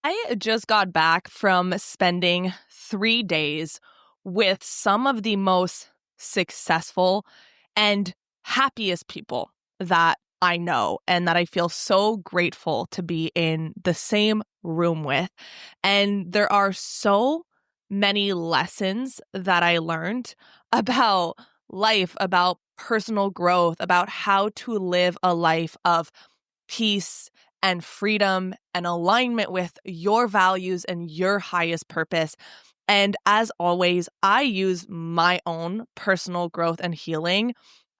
I just got back from spending 3 days with some of the most successful and happiest people that I know and that I feel so grateful to be in the same room with. And there are so many lessons that I learned about life, about personal growth, about how to live a life of peace and freedom and alignment with your values and your highest purpose. And as always, I use my own personal growth and healing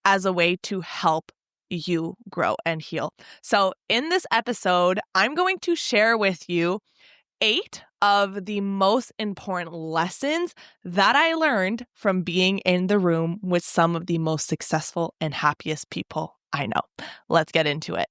as a way to help you grow and heal. So, in this episode, I'm going to share with you 8 of the most important lessons that I learned from being in the room with some of the most successful and happiest people I know. Let's get into it.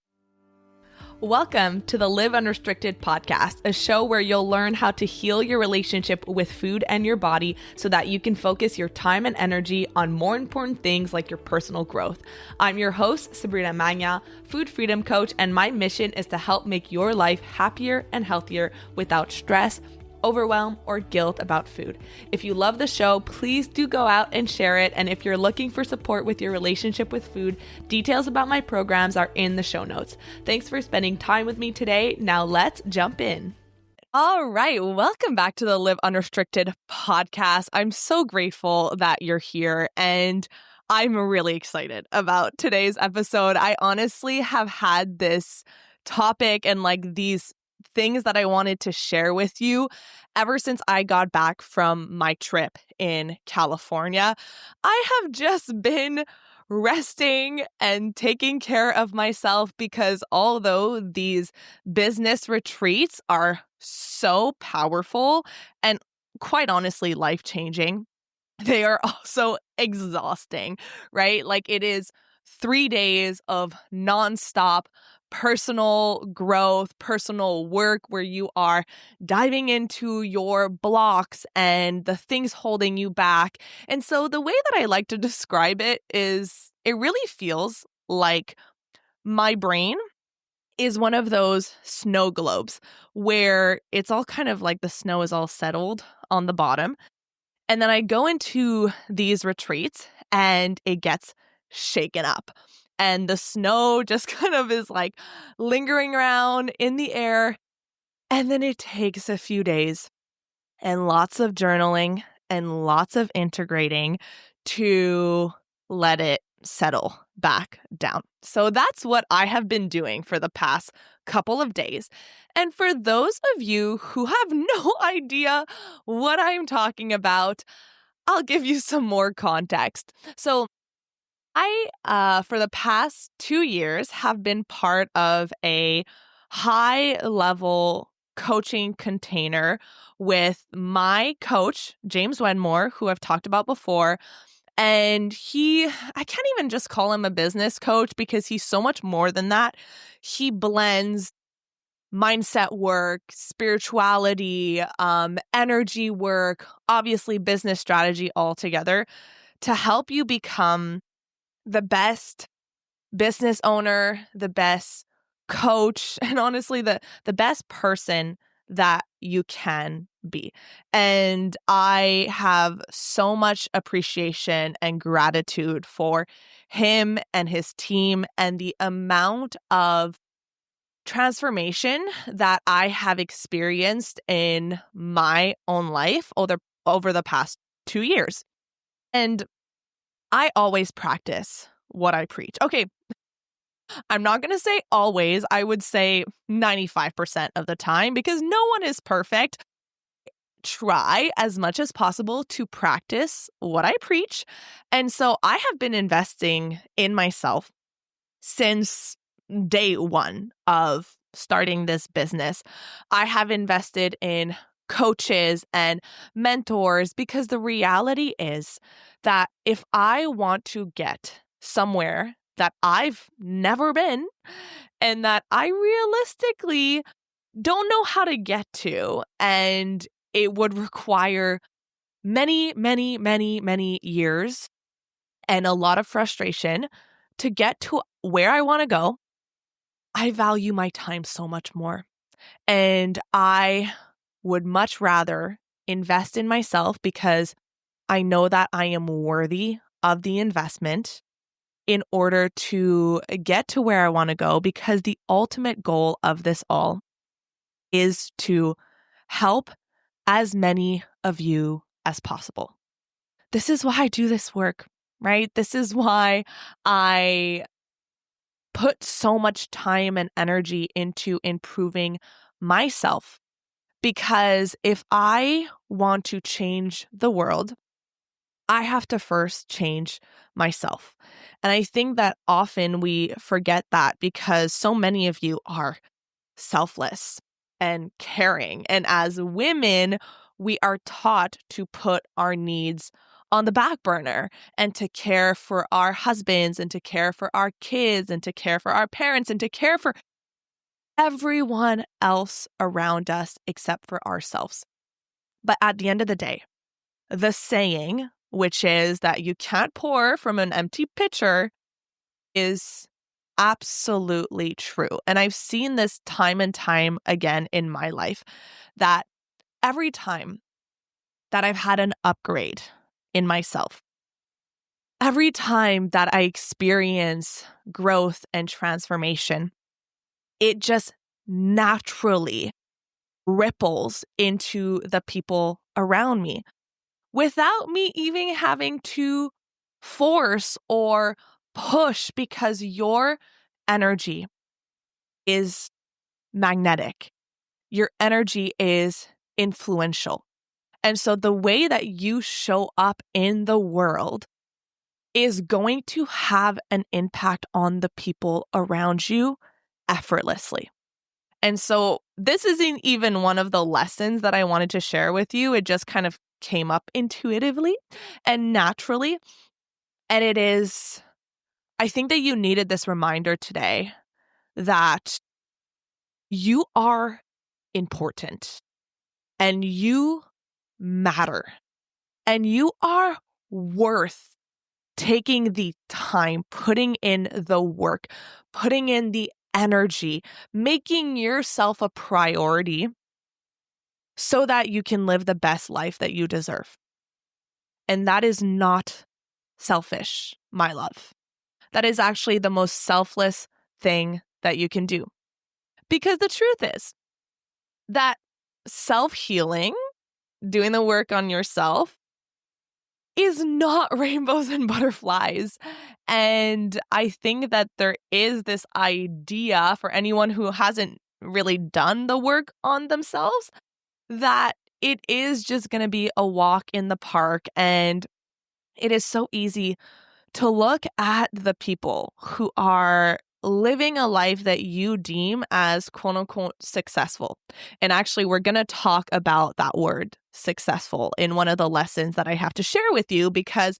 Welcome to the Live Unrestricted podcast, a show where you'll learn how to heal your relationship with food and your body so that you can focus your time and energy on more important things like your personal growth. I'm your host, Sabrina Magna, food freedom coach, and my mission is to help make your life happier and healthier without stress, overwhelm, or guilt about food. If you love the show, please do go out and share it. And if you're looking for support with your relationship with food, details about my programs are in the show notes. Thanks for spending time with me today. Now let's jump in. All right. Welcome back to the Live Unrestricted podcast. I'm so grateful that you're here and I'm really excited about today's episode. I honestly have had this topic and these things that I wanted to share with you ever since I got back from my trip in California. I have just been resting and taking care of myself because although these business retreats are so powerful and quite honestly life-changing, they are also exhausting, right? It is 3 days of nonstop personal growth, personal work where you are diving into your blocks and the things holding you back. And so the way that I like to describe it is it really feels like my brain is one of those snow globes where it's all kind of like the snow is all settled on the bottom. And then I go into these retreats and it gets shaken up. And the snow just kind of is lingering around in the air. And then it takes a few days and lots of journaling and lots of integrating to let it settle back down. So that's what I have been doing for the past couple of days. And for those of you who have no idea what I'm talking about, I'll give you some more context. So for the past 2 years, have been part of a high-level coaching container with my coach, James Wedmore, who I've talked about before. And I can't even just call him a business coach because he's so much more than that. He blends mindset work, spirituality, energy work, obviously business strategy all together to help you become the best business owner, the best coach, and honestly, the best person that you can be. And I have so much appreciation and gratitude for him and his team and the amount of transformation that I have experienced in my own life over the past 2 years. And I always practice what I preach. Okay, I'm not going to say always. I would say 95% of the time because no one is perfect. Try as much as possible to practice what I preach. And so I have been investing in myself since day one of starting this business. I have invested in coaches and mentors because the reality is that if I want to get somewhere that I've never been and that I realistically don't know how to get to, and it would require many, many, many, many years and a lot of frustration to get to where I want to go, I value my time so much more. And I would much rather invest in myself because I know that I am worthy of the investment in order to get to where I want to go, because the ultimate goal of this all is to help as many of you as possible. This is why I do this work, right? This is why I put so much time and energy into improving myself. Because if I want to change the world, I have to first change myself. And I think that often we forget that because so many of you are selfless and caring. And as women, we are taught to put our needs on the back burner and to care for our husbands and to care for our kids and to care for our parents and to care for everyone else around us except for ourselves. But at the end of the day, the saying, which is that you can't pour from an empty pitcher, is absolutely true. And I've seen this time and time again in my life, that every time that I've had an upgrade in myself, every time that I experience growth and transformation, it just naturally ripples into the people around me without me even having to force or push, because your energy is magnetic. Your energy is influential. And so the way that you show up in the world is going to have an impact on the people around you effortlessly. And so this isn't even one of the lessons that I wanted to share with you. It just kind of came up intuitively and naturally. And it is, I think that you needed this reminder today that you are important and you matter and you are worth taking the time, putting in the work, putting in the energy, making yourself a priority so that you can live the best life that you deserve. And that is not selfish, my love. That is actually the most selfless thing that you can do. Because the truth is that self-healing, doing the work on yourself, is not rainbows and butterflies. And I think that there is this idea for anyone who hasn't really done the work on themselves that it is just going to be a walk in the park. And it is so easy to look at the people who are living a life that you deem as quote unquote successful. And actually, we're going to talk about that word successful in one of the lessons that I have to share with you, because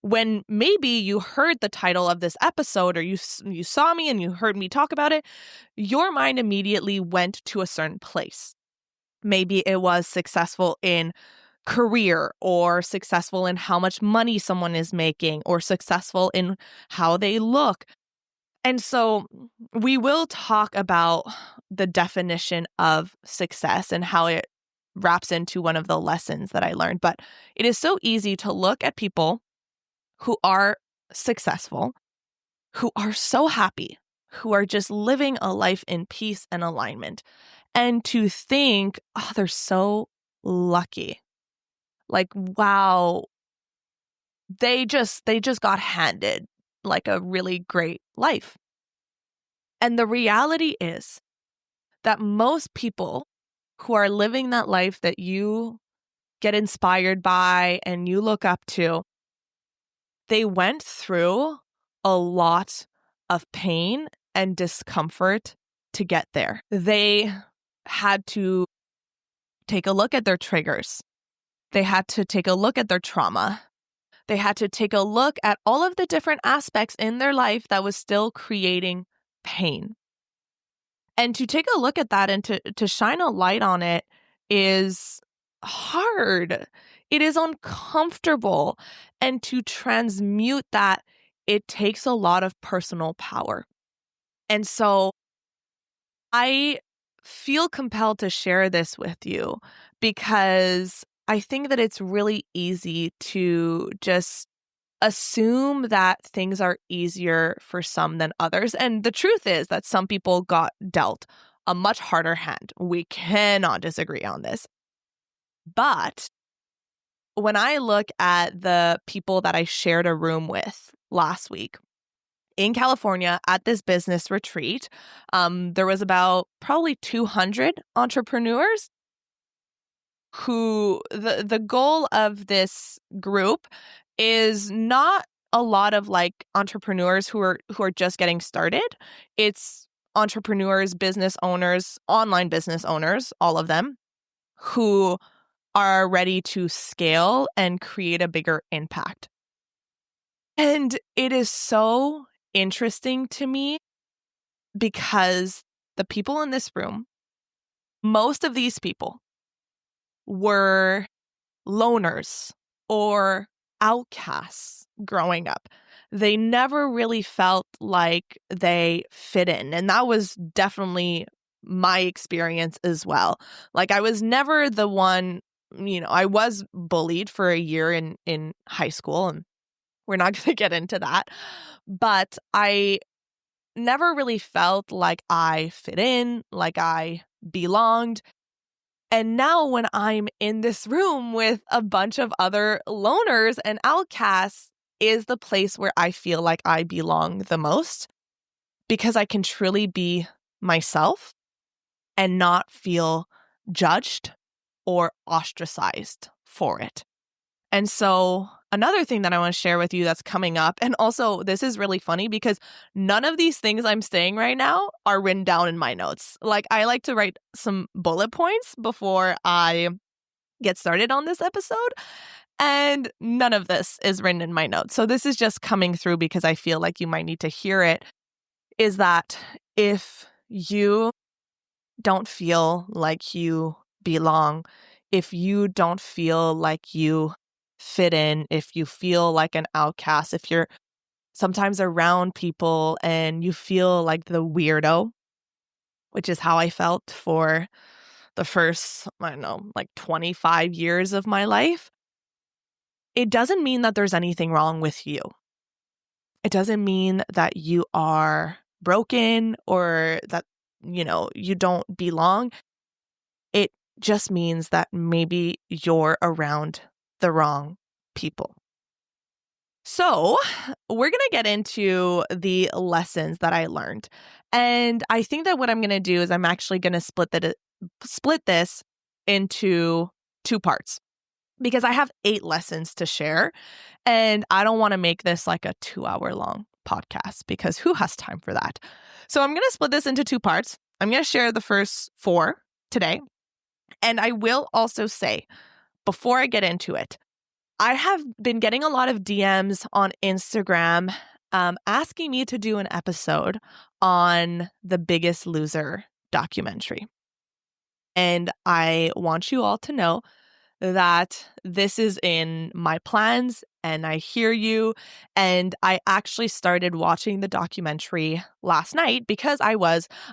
when maybe you heard the title of this episode or you saw me and you heard me talk about it, your mind immediately went to a certain place. Maybe it was successful in career or successful in how much money someone is making or successful in how they look. And so we will talk about the definition of success and how it wraps into one of the lessons that I learned. But it is so easy to look at people who are successful, who are so happy, who are just living a life in peace and alignment, and to think, oh, they're so lucky. Like, wow, they just got handed like a really great life. And the reality is that most people who are living that life that you get inspired by and you look up to, they went through a lot of pain and discomfort to get there. They had to take a look at their triggers. They had to take a look at their trauma. They had to take a look at all of the different aspects in their life that was still creating pain. And to take a look at that and to shine a light on it is hard. It is uncomfortable. And to transmute that, it takes a lot of personal power. And so I feel compelled to share this with you because I think that it's really easy to just assume that things are easier for some than others. And the truth is that some people got dealt a much harder hand. We cannot disagree on this. But when I look at the people that I shared a room with last week in California at this business retreat, there was about probably 200 entrepreneurs who the goal of this group is not a lot of like entrepreneurs who are just getting started. It's entrepreneurs, business owners, online business owners, all of them who are ready to scale and create a bigger impact. And it is so interesting to me because the people in this room, most of these people were loners or outcasts growing up. They never really felt like they fit in. And that was definitely my experience as well. Like I was never the one, I was bullied for a year in high school, and we're not going to get into that. But I never really felt like I fit in, like I belonged. And now when I'm in this room with a bunch of other loners and outcasts is the place where I feel like I belong the most because I can truly be myself and not feel judged or ostracized for it. And so another thing that I want to share with you that's coming up, and also this is really funny because none of these things I'm saying right now are written down in my notes. Like I like to write some bullet points before I get started on this episode, and none of this is written in my notes. So this is just coming through because I feel like you might need to hear it, is that if you don't feel like you belong, if you don't feel like you fit in, if you feel like an outcast, if you're sometimes around people and you feel like the weirdo, which is how I felt for the first, I don't know, like 25 years of my life, it doesn't mean that there's anything wrong with you. It doesn't mean that you are broken or that, you don't belong. It just means that maybe you're around the wrong people. So, we're going to get into the lessons that I learned. And I think that what I'm going to do is I'm actually going to split this into two parts because I have 8 lessons to share. And I don't want to make this like a 2-hour long podcast because who has time for that? So, I'm going to split this into 2 parts. I'm going to share the first 4 today. And I will also say, before I get into it, I have been getting a lot of DMs on Instagram asking me to do an episode on the Biggest Loser documentary. And I want you all to know that this is in my plans and I hear you. And I actually started watching the documentary last night because I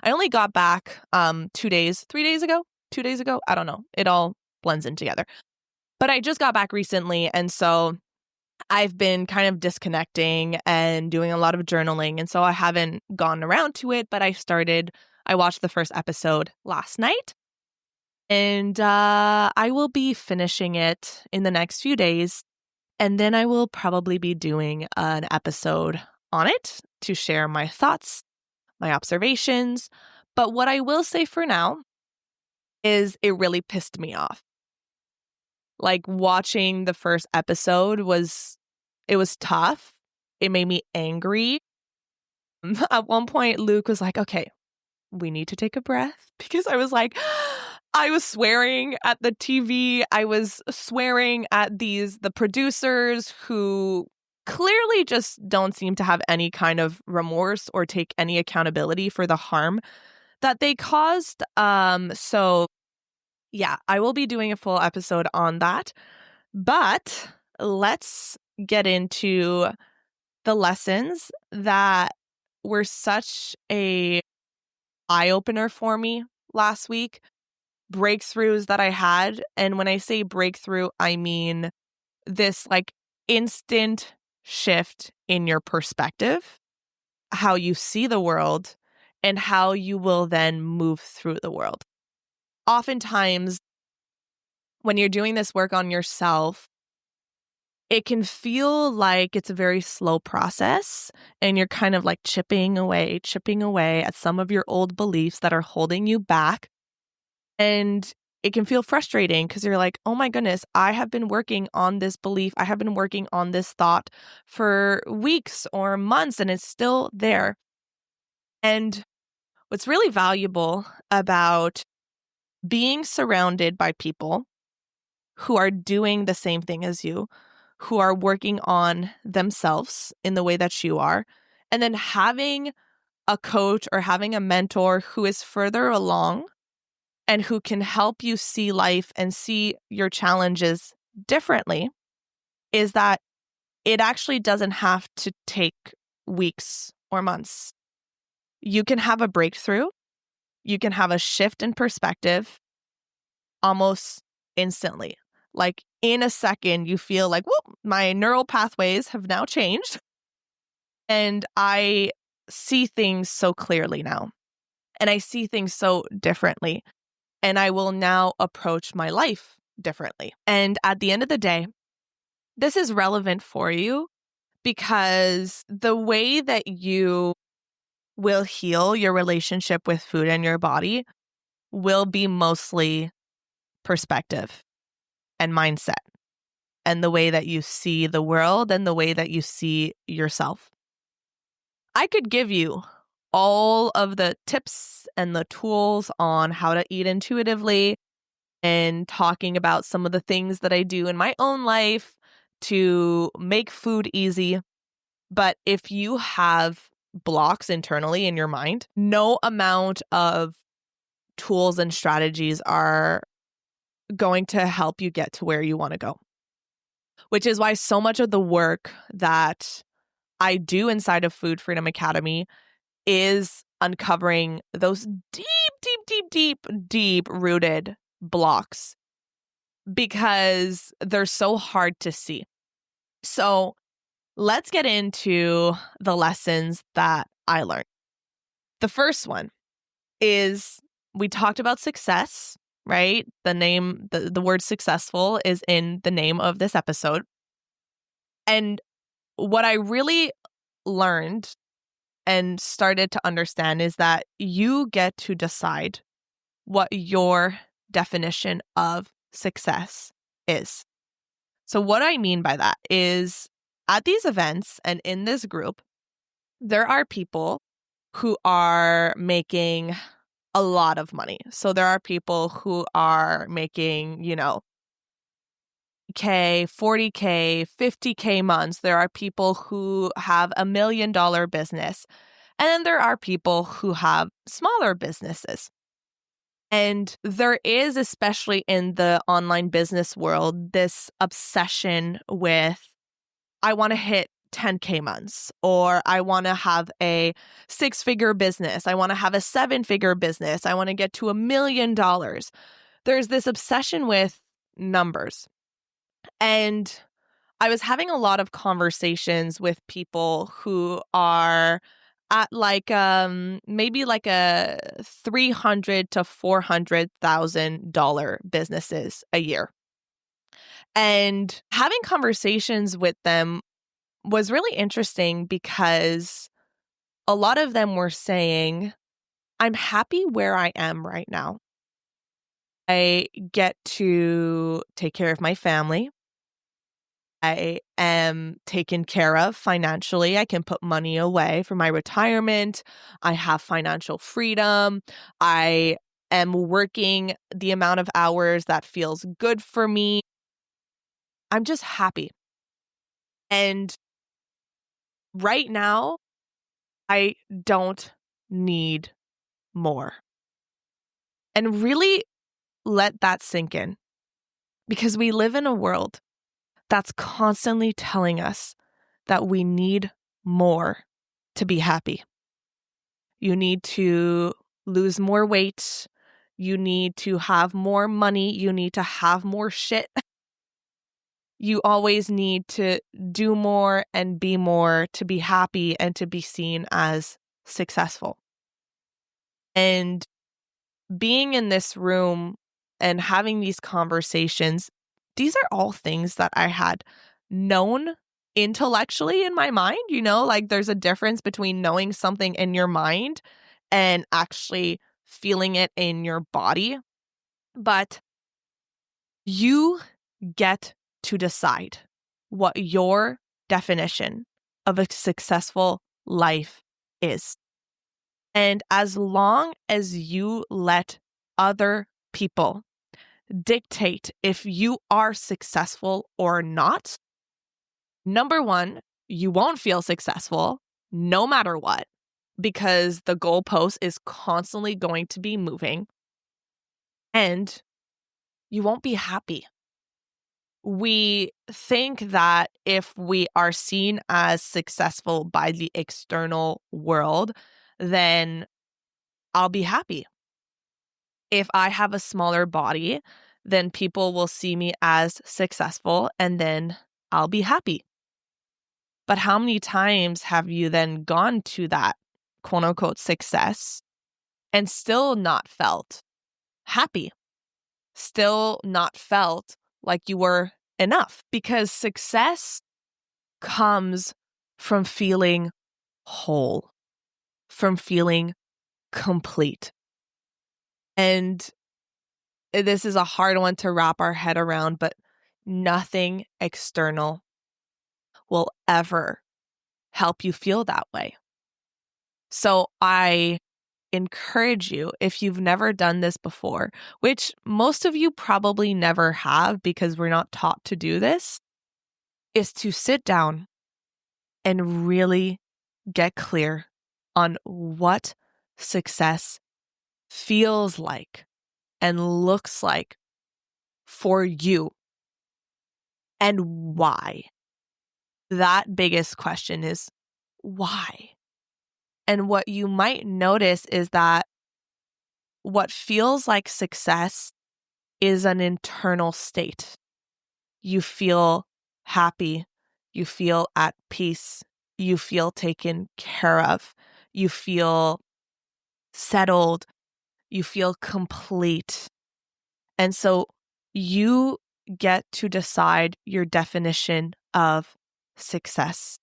only got back 3 days ago. I don't know. It all blends in together. But I just got back recently. And so I've been kind of disconnecting and doing a lot of journaling. And so I haven't gone around to it, but I watched the first episode last night. And I will be finishing it in the next few days. And then I will probably be doing an episode on it to share my thoughts, my observations. But what I will say for now is it really pissed me off. Like watching the first episode was tough. It made me angry. At one point, Luke was like, okay, we need to take a breath because I was like, I was swearing at the TV. I was swearing at the producers who clearly just don't seem to have any kind of remorse or take any accountability for the harm that they caused. So yeah, I will be doing a full episode on that. But let's get into the lessons that were such a eye-opener for me last week, breakthroughs that I had. And when I say breakthrough, I mean this like instant shift in your perspective, how you see the world, and how you will then move through the world. Oftentimes, when you're doing this work on yourself, it can feel like it's a very slow process and you're kind of like chipping away at some of your old beliefs that are holding you back. And it can feel frustrating because you're like, oh my goodness, I have been working on this belief. I have been working on this thought for weeks or months and it's still there. And what's really valuable about being surrounded by people who are doing the same thing as you, who are working on themselves in the way that you are, and then having a coach or having a mentor who is further along and who can help you see life and see your challenges differently, is that it actually doesn't have to take weeks or months. You can have a breakthrough. You can have a shift in perspective almost instantly. Like in a second, you feel like, whoop, my neural pathways have now changed. And I see things so clearly now. And I see things so differently. And I will now approach my life differently. And at the end of the day, this is relevant for you because the way that you will heal your relationship with food and your body will be mostly perspective and mindset and the way that you see the world and the way that you see yourself. I could give you all of the tips and the tools on how to eat intuitively and talking about some of the things that I do in my own life to make food easy. But if you have blocks internally in your mind, no amount of tools and strategies are going to help you get to where you want to go. Which is why so much of the work that I do inside of Food Freedom Academy is uncovering those deep rooted blocks because they're so hard to see. So let's get into the lessons that I learned. The first one is we talked about success, right? The word successful is in the name of this episode. And what I really learned and started to understand is that you get to decide what your definition of success is. So what I mean by that is at these events and in this group, there are people who are making a lot of money. So there are people who are making, 40K, 50K months. There are people who have $1 million business. And then there are people who have smaller businesses. And there is, especially in the online business world, this obsession with, I want to hit 10K months, or I want to have a 6-figure business. I want to have a 7-figure business. I want to get to $1 million. There's this obsession with numbers. And I was having a lot of conversations with people who are at maybe like a $300,000 to $400,000 businesses a year. And having conversations with them was really interesting because a lot of them were saying, I'm happy where I am right now. I get to take care of my family. I am taken care of financially. I can put money away for my retirement. I have financial freedom. I am working the amount of hours that feels good for me. I'm just happy. And right now, I don't need more. And really let that sink in because we live in a world that's constantly telling us that we need more to be happy. You need to lose more weight. You need to have more money. You need to have more shit. You always need to do more and be more to be happy and to be seen as successful. And being in this room and having these conversations, these are all things that I had known intellectually in my mind. Like there's a difference between knowing something in your mind and actually feeling it in your body. But you get to decide what your definition of a successful life is. And as long as you let other people dictate if you are successful or not, number one, you won't feel successful no matter what, because the goalpost is constantly going to be moving, and you won't be happy. We think that if we are seen as successful by the external world, then I'll be happy. If I have a smaller body, then people will see me as successful and then I'll be happy. But how many times have you then gone to that quote unquote success and still not felt happy? Still not felt like you were enough? Because success comes from feeling whole, from feeling complete. And this is a hard one to wrap our head around, but nothing external will ever help you feel that way. So I encourage you, if you've never done this before, which most of you probably never have because we're not taught to do this, is to sit down and really get clear on what success feels like and looks like for you and why. That biggest question is why? And what you might notice is that what feels like success is an internal state. You feel happy. You feel at peace. You feel taken care of. You feel settled. You feel complete. And so you get to decide your definition of success.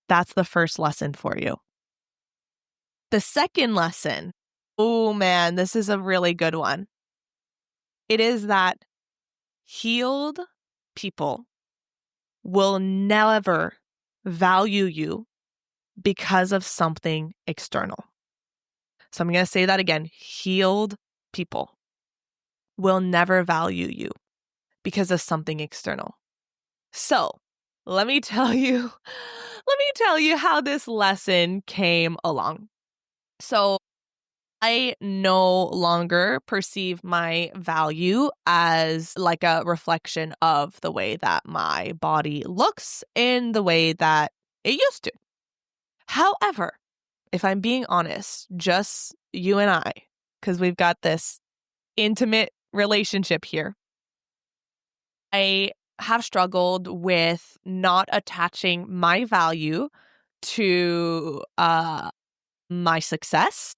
That's the first lesson for you. The second lesson, oh man, this is a really good one. It is that healed people will never value you because of something external. So I'm going to say that again. Healed people will never value you because of something external. So let me tell you how this lesson came along. So I no longer perceive my value as like a reflection of the way that my body looks in the way that it used to. However, if I'm being honest, just you and I, because we've got this intimate relationship here, I have struggled with not attaching my value to my success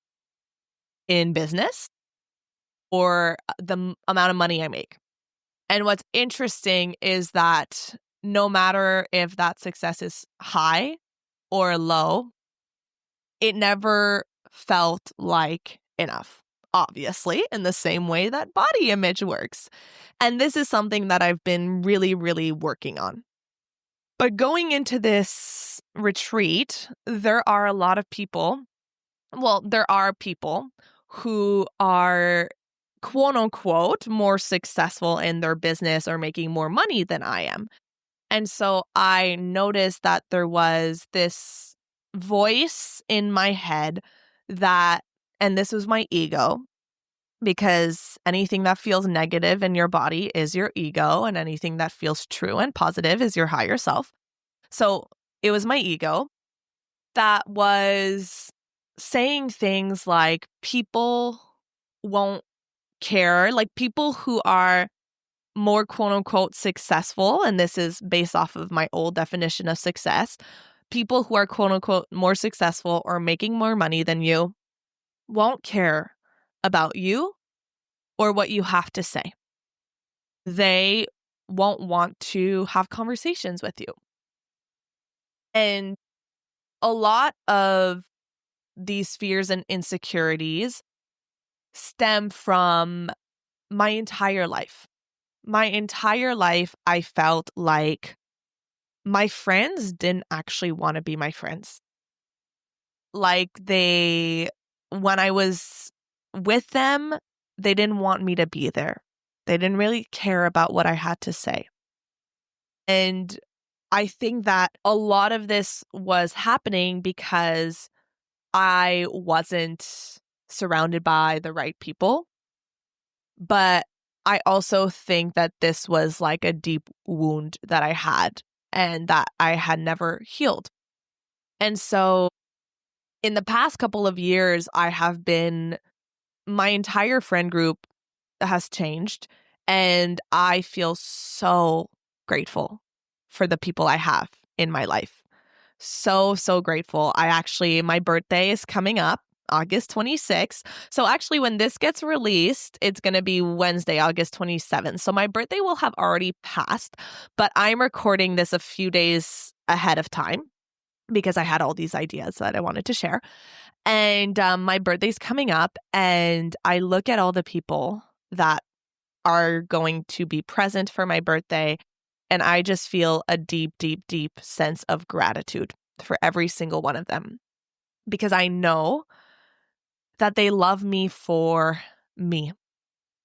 in business or the amount of money I make. And what's interesting is that no matter if that success is high or low, it never felt like enough, obviously, in the same way that body image works. And this is something that I've been really, really working on. But going into this retreat, there are a lot of people. Well, there are people who are quote unquote more successful in their business or making more money than I am. And so I noticed that there was this voice in my head that, and this was my ego, because anything that feels negative in your body is your ego, and anything that feels true and positive is your higher self. So it was my ego that was saying things like, people won't care, like people who are more quote unquote successful, and this is based off of my old definition of success, people who are quote unquote more successful or making more money than you won't care about you or what you have to say. They won't want to have conversations with you. And a lot of these fears and insecurities stem from my entire life. My entire life, I felt like my friends didn't actually want to be my friends. Like when I was with them, they didn't want me to be there. They didn't really care about what I had to say. And I think that a lot of this was happening because I wasn't surrounded by the right people. But I also think that this was like a deep wound that I had and that I had never healed. And so in the past couple of years, my entire friend group has changed, and I feel so grateful for the people I have in my life. So grateful. My birthday is coming up, August 26th. So actually, when this gets released, it's going to be Wednesday, August 27th. So my birthday will have already passed, but I'm recording this a few days ahead of time because I had all these ideas that I wanted to share. And my birthday's coming up, and I look at all the people that are going to be present for my birthday, and I just feel a deep, deep, deep sense of gratitude for every single one of them, because I know that they love me for me,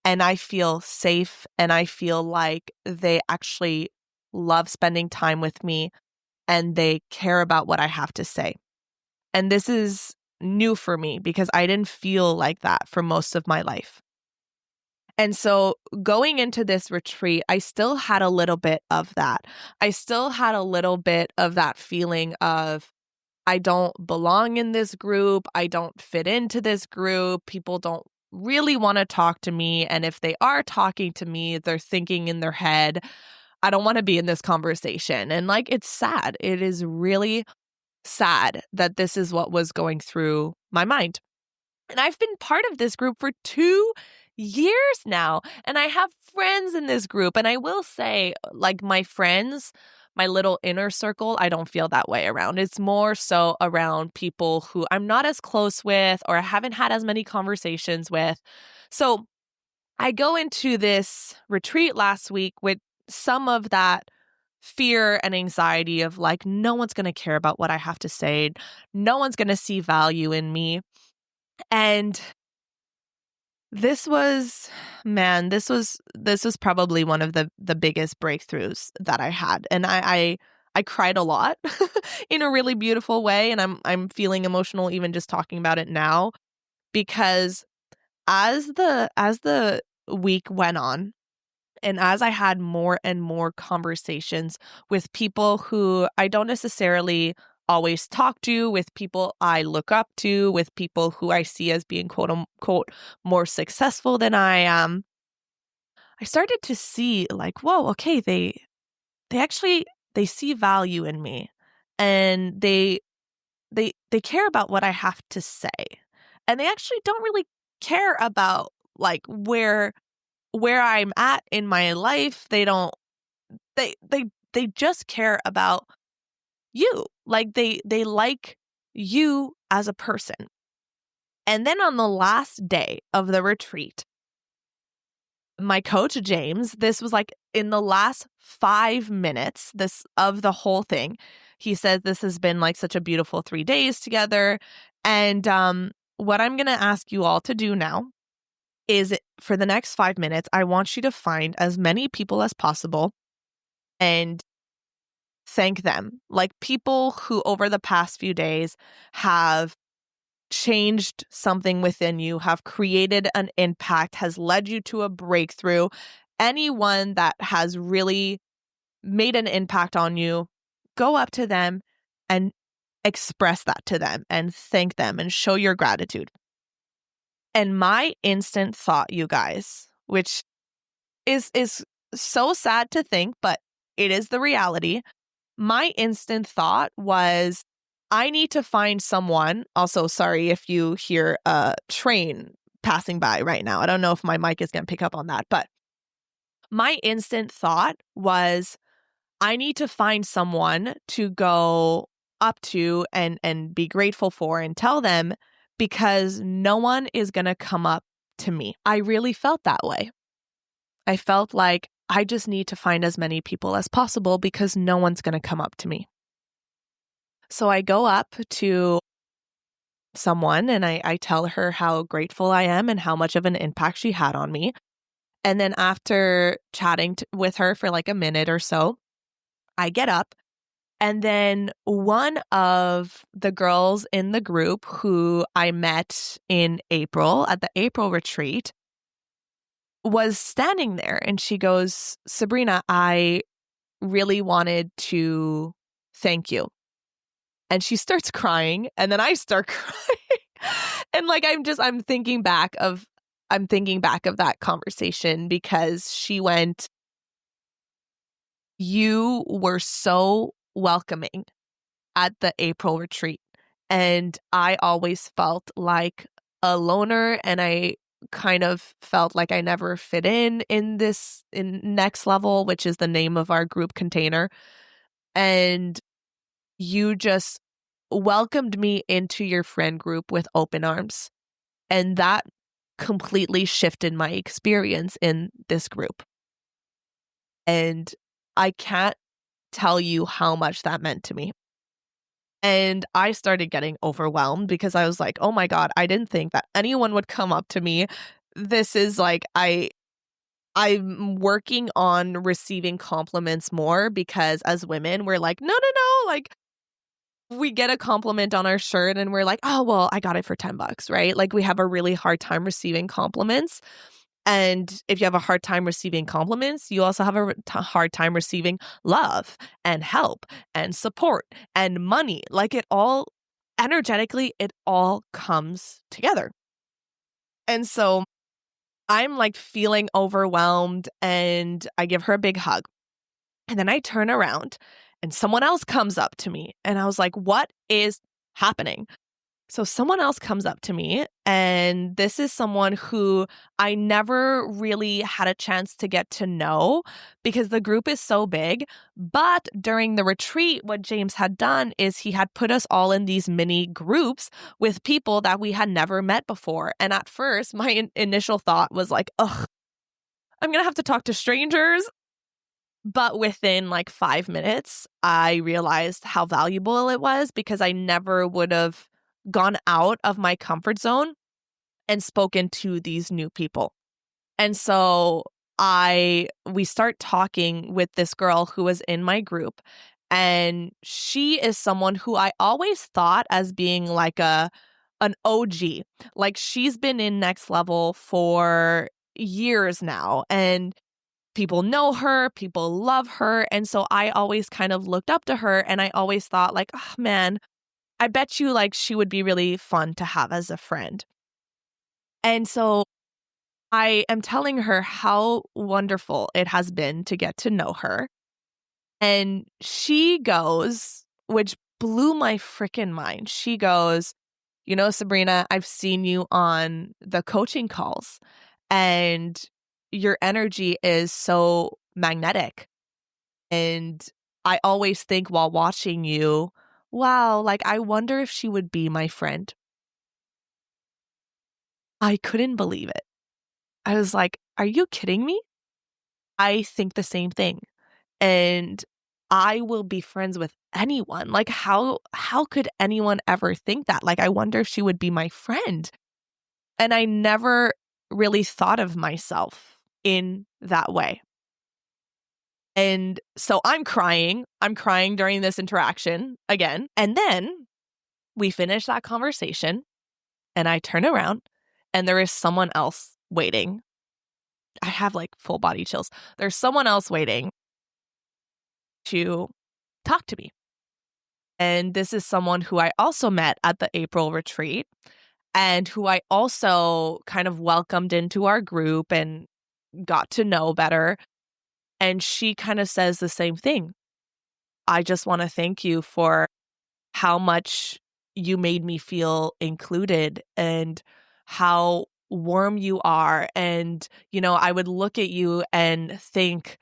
and I feel safe, and I feel like they actually love spending time with me, and they care about what I have to say. And this is new for me because I didn't feel like that for most of my life. And so going into this retreat, I still had a little bit of that. I still had a little bit of that feeling of, I don't belong in this group. I don't fit into this group. People don't really want to talk to me. And if they are talking to me, they're thinking in their head, I don't want to be in this conversation. And like, it's sad. It is really sad that this is what was going through my mind. And I've been part of this group for 2 years now, and I have friends in this group. And I will say, like, my friends, my little inner circle, I don't feel that way around. It's more so around people who I'm not as close with or I haven't had as many conversations with. So I go into this retreat last week with some of that fear and anxiety of like, no one's going to care about what I have to say. No one's going to see value in me. And this was, this was probably one of the biggest breakthroughs that I had. And I cried a lot in a really beautiful way. And I'm feeling emotional even just talking about it now, because as the week went on, and as I had more and more conversations with people who I don't necessarily always talk to, with people I look up to, with people who I see as being quote unquote more successful than I am, I started to see like, whoa, okay, they see value in me, and they care about what I have to say. And they actually don't really care about like where I'm at in my life. They don't they just care about you. Like they like you as a person. And then on the last day of the retreat, my coach James, this was like in the last 5 minutes this of the whole thing. He said this has been like such a beautiful 3 days together, and what I'm going to ask you all to do now is, for the next 5 minutes, I want you to find as many people as possible and thank them. Like people who over the past few days have changed something within you, have created an impact, has led you to a breakthrough. Anyone that has really made an impact on you, go up to them and express that to them and thank them and show your gratitude. And my instant thought, you guys, which is so sad to think, but it is the reality. My instant thought was, I need to find someone. Also, sorry if you hear a train passing by right now. I don't know if my mic is going to pick up on that, but my instant thought was, I need to find someone to go up to and be grateful for and tell them, because no one is going to come up to me. I really felt that way. I felt like I just need to find as many people as possible because no one's going to come up to me. So I go up to someone and I tell her how grateful I am and how much of an impact she had on me. And then after chatting with her for like a minute or so, I get up. And then one of the girls in the group who I met in April at the April retreat was standing there, and she goes, Sabrina, I really wanted to thank you. And she starts crying, and then I start crying. And like I'm thinking back of that conversation, because she went, you were so welcoming at the April retreat. And I always felt like a loner, and I kind of felt like I never fit in next level, which is the name of our group container. And you just welcomed me into your friend group with open arms. And that completely shifted my experience in this group. And I can't tell you how much that meant to me. And I started getting overwhelmed because I was like, oh my God, I didn't think that anyone would come up to me. This is like, I'm working on receiving compliments more, because as women, we're like, no, like we get a compliment on our shirt and we're like, oh, well, I got it for $10, right? Like we have a really hard time receiving compliments. And if you have a hard time receiving compliments, you also have a hard time receiving love and help and support and money. Like it all, energetically, it all comes together. And so I'm like feeling overwhelmed, and I give her a big hug. And then I turn around and someone else comes up to me, and I was like, what is happening? So someone else comes up to me, and this is someone who I never really had a chance to get to know because the group is so big. But during the retreat, what James had done is he had put us all in these mini groups with people that we had never met before. And at first, my initial thought was like, ugh, I'm going to have to talk to strangers. But within like 5 minutes, I realized how valuable it was, because I never would have gone out of my comfort zone and spoken to these new people. And so we start talking with this girl who was in my group, and she is someone who I always thought as being like an OG. Like she's been in Next Level for years now, and people know her, people love her. And so I always kind of looked up to her, and I always thought like, oh man, I bet you like she would be really fun to have as a friend. And so I am telling her how wonderful it has been to get to know her. And she goes, which blew my freaking mind. She goes, you know, Sabrina, I've seen you on the coaching calls, and your energy is so magnetic. And I always think while watching you, wow, like I wonder if she would be my friend. I couldn't believe it. I was like, are you kidding me? I think the same thing. And I will be friends with anyone. Like how could anyone ever think that? Like I wonder if she would be my friend. And I never really thought of myself in that way. And so I'm crying. I'm crying during this interaction again. And then we finish that conversation, and I turn around, and there is someone else waiting. I have like full body chills. There's someone else waiting to talk to me. And this is someone who I also met at the April retreat. and who I also kind of welcomed into our group and got to know better. And she kind of says the same thing. I just want to thank you for how much you made me feel included and how warm you are. And, I would look at you and think,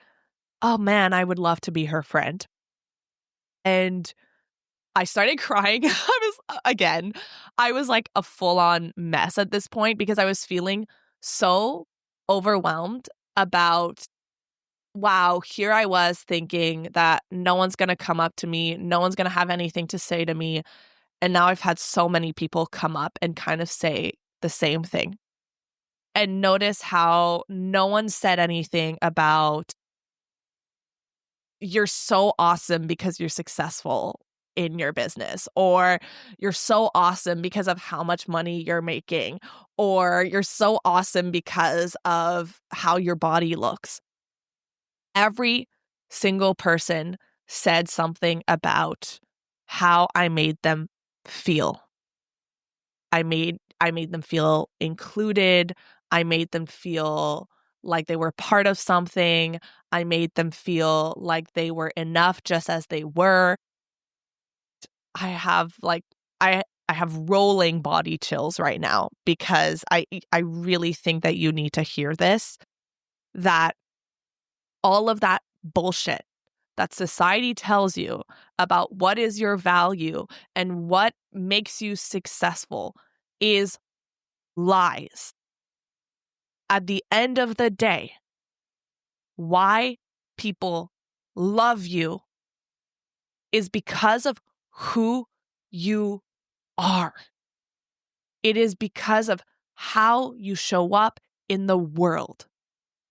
oh man, I would love to be her friend. And I started crying. I was like a full on mess at this point because I was feeling so overwhelmed about, wow, here I was thinking that no one's going to come up to me. No one's going to have anything to say to me. And now I've had so many people come up and kind of say the same thing. And notice how no one said anything about, you're so awesome because you're successful in your business, or you're so awesome because of how much money you're making, or you're so awesome because of how your body looks. Every single person said something about how I made them feel. I made them feel included. I made them feel like they were part of something. I made them feel like they were enough just as they were. I have I have rolling body chills right now because I really think that you need to hear this, that all of that bullshit that society tells you about what is your value and what makes you successful is lies. At the end of the day, why people love you is because of who you are. It is because of how you show up in the world.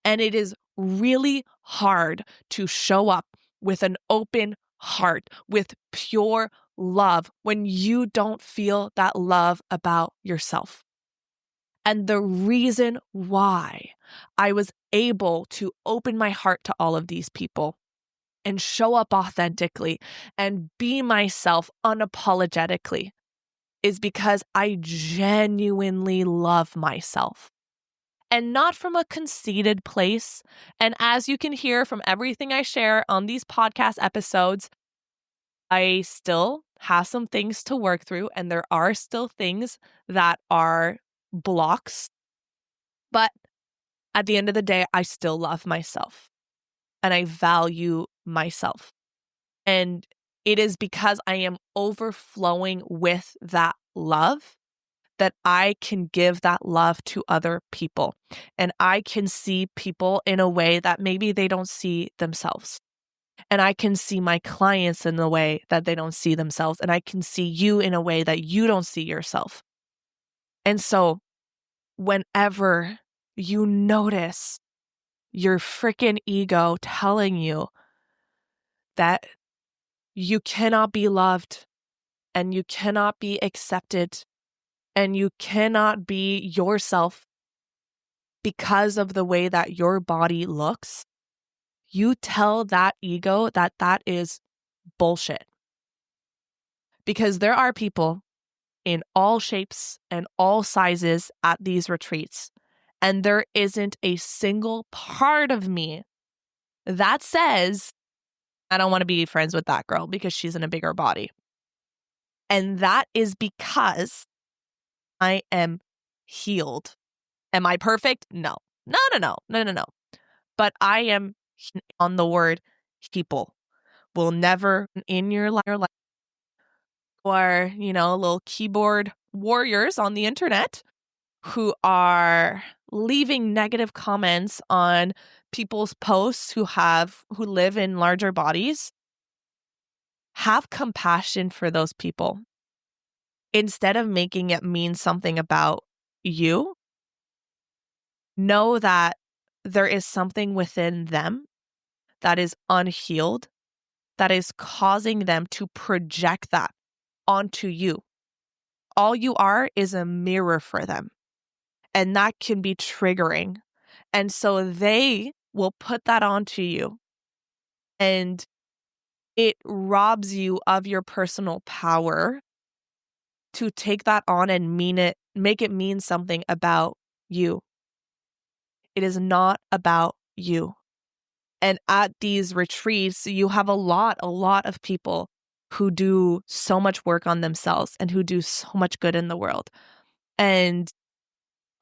And it is really hard to show up with an open heart, with pure love, when you don't feel that love about yourself. And the reason why I was able to open my heart to all of these people and show up authentically and be myself unapologetically is because I genuinely love myself. And not from a conceited place. And as you can hear from everything I share on these podcast episodes, I still have some things to work through, and there are still things that are blocks. But at the end of the day, I still love myself and I value myself. And it is because I am overflowing with that love that I can give that love to other people. And I can see people in a way that maybe they don't see themselves. And I can see my clients in a way that they don't see themselves. And I can see you in a way that you don't see yourself. And so whenever you notice your freaking ego telling you that you cannot be loved and you cannot be accepted and you cannot be yourself because of the way that your body looks, you tell that ego that that is bullshit. Because there are people in all shapes and all sizes at these retreats, and there isn't a single part of me that says, I don't want to be friends with that girl because she's in a bigger body. And that is because I am healed. Am I perfect? No. No. But I am on the word people. Will never in your life or, little keyboard warriors on the internet who are leaving negative comments on people's posts who live in larger bodies. Have compassion for those people. Instead of making it mean something about you, know that there is something within them that is unhealed, that is causing them to project that onto you. All you are is a mirror for them. And that can be triggering. And so they will put that onto you. And it robs you of your personal power to take that on and mean it make it mean something about you. It is not about you. And at these retreats, you have a lot of people who do so much work on themselves and who do so much good in the world. And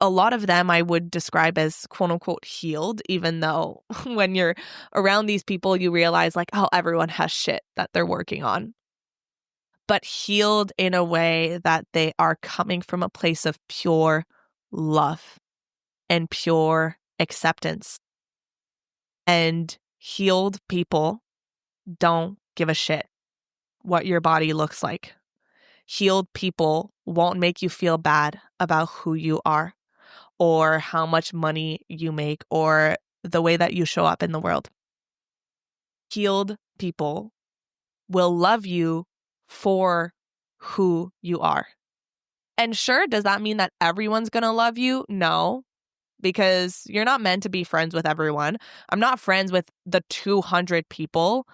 a lot of them I would describe as quote unquote healed, even though when you're around these people, you realize like, oh, everyone has shit that they're working on. But healed in a way that they are coming from a place of pure love and pure acceptance. And healed people don't give a shit what your body looks like. Healed people won't make you feel bad about who you are or how much money you make or the way that you show up in the world. Healed people will love you for who you are. And sure, does that mean that everyone's going to love you? No, because you're not meant to be friends with everyone. I'm not friends with the 200 people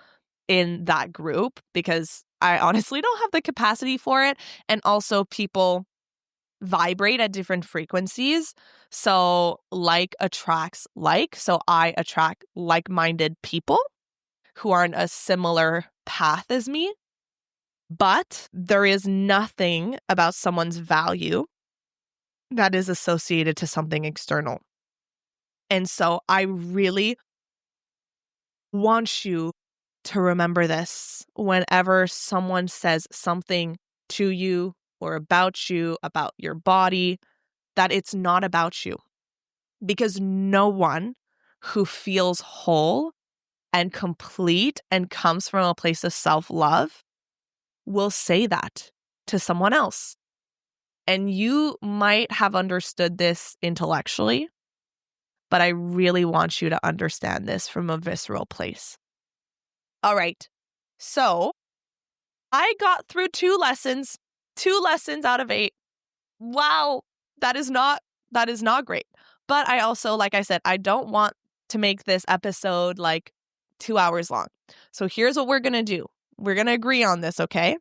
in that group because I honestly don't have the capacity for it. And also people vibrate at different frequencies. So like attracts like. So I attract like-minded people who are on a similar path as me. But there is nothing about someone's value that is associated to something external. And so I really want you to remember this whenever someone says something to you or about you, about your body, that it's not about you. Because no one who feels whole and complete and comes from a place of self-love will say that to someone else. And you might have understood this intellectually, but I really want you to understand this from a visceral place. All right. So I got through 2 lessons out of 8. Wow. That is not great. But I also, like I said, I don't want to make this episode like 2 hours long. So here's what we're going to do. We're going to agree on this, okay?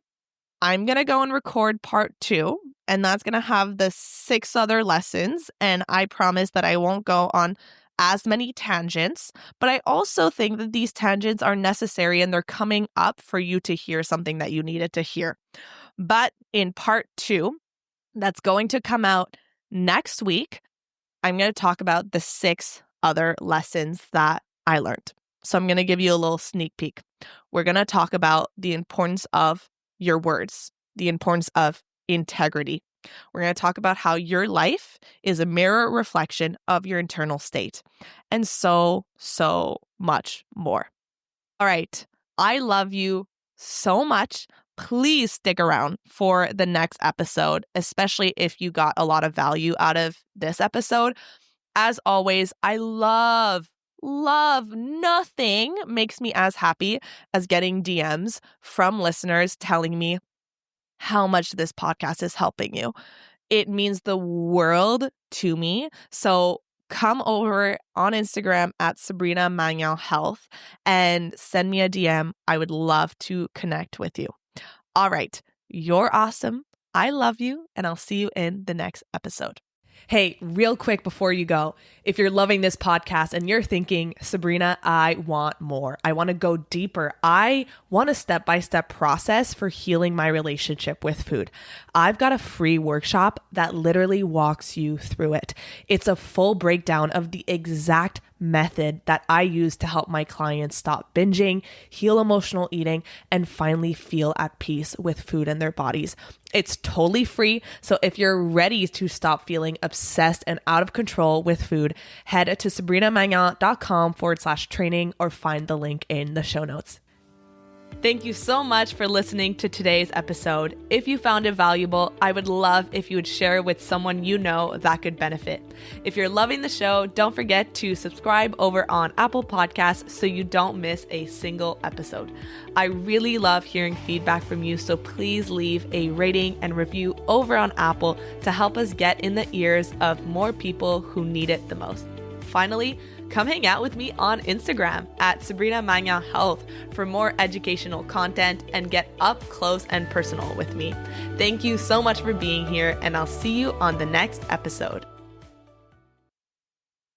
I'm going to go and record part 2, and that's going to have the 6 other lessons. And I promise that I won't go on as many tangents, but I also think that these tangents are necessary and they're coming up for you to hear something that you needed to hear. But in part 2, that's going to come out next week, I'm going to talk about the 6 other lessons that I learned. So I'm going to give you a little sneak peek. We're going to talk about the importance of your words, the importance of integrity. We're going to talk about how your life is a mirror reflection of your internal state, and so much more. All right. I love you so much. Please stick around for the next episode, especially if you got a lot of value out of this episode. As always, I love nothing makes me as happy as getting DMs from listeners telling me how much this podcast is helping you. It means the world to me. So come over on Instagram at Sabrina Magnan Health and send me a DM. I would love to connect with you. All right. You're awesome. I love you, and I'll see you in the next episode. Hey, real quick before you go, if you're loving this podcast and you're thinking, Sabrina, I want more. I want to go deeper. I want a step-by-step process for healing my relationship with food. I've got a free workshop that literally walks you through it. It's a full breakdown of the exact method that I use to help my clients stop binging, heal emotional eating, and finally feel at peace with food in their bodies. It's totally free. So if you're ready to stop feeling obsessed and out of control with food, head to sabrinamagnan.com/training or find the link in the show notes. Thank you so much for listening to today's episode. If you found it valuable, I would love if you would share it with someone you know that could benefit. If you're loving the show, don't forget to subscribe over on Apple Podcasts so you don't miss a single episode. I really love hearing feedback from you, so please leave a rating and review over on Apple to help us get in the ears of more people who need it the most. Finally, come hang out with me on Instagram at Sabrina Magna Health for more educational content and get up close and personal with me. Thank you so much for being here, and I'll see you on the next episode.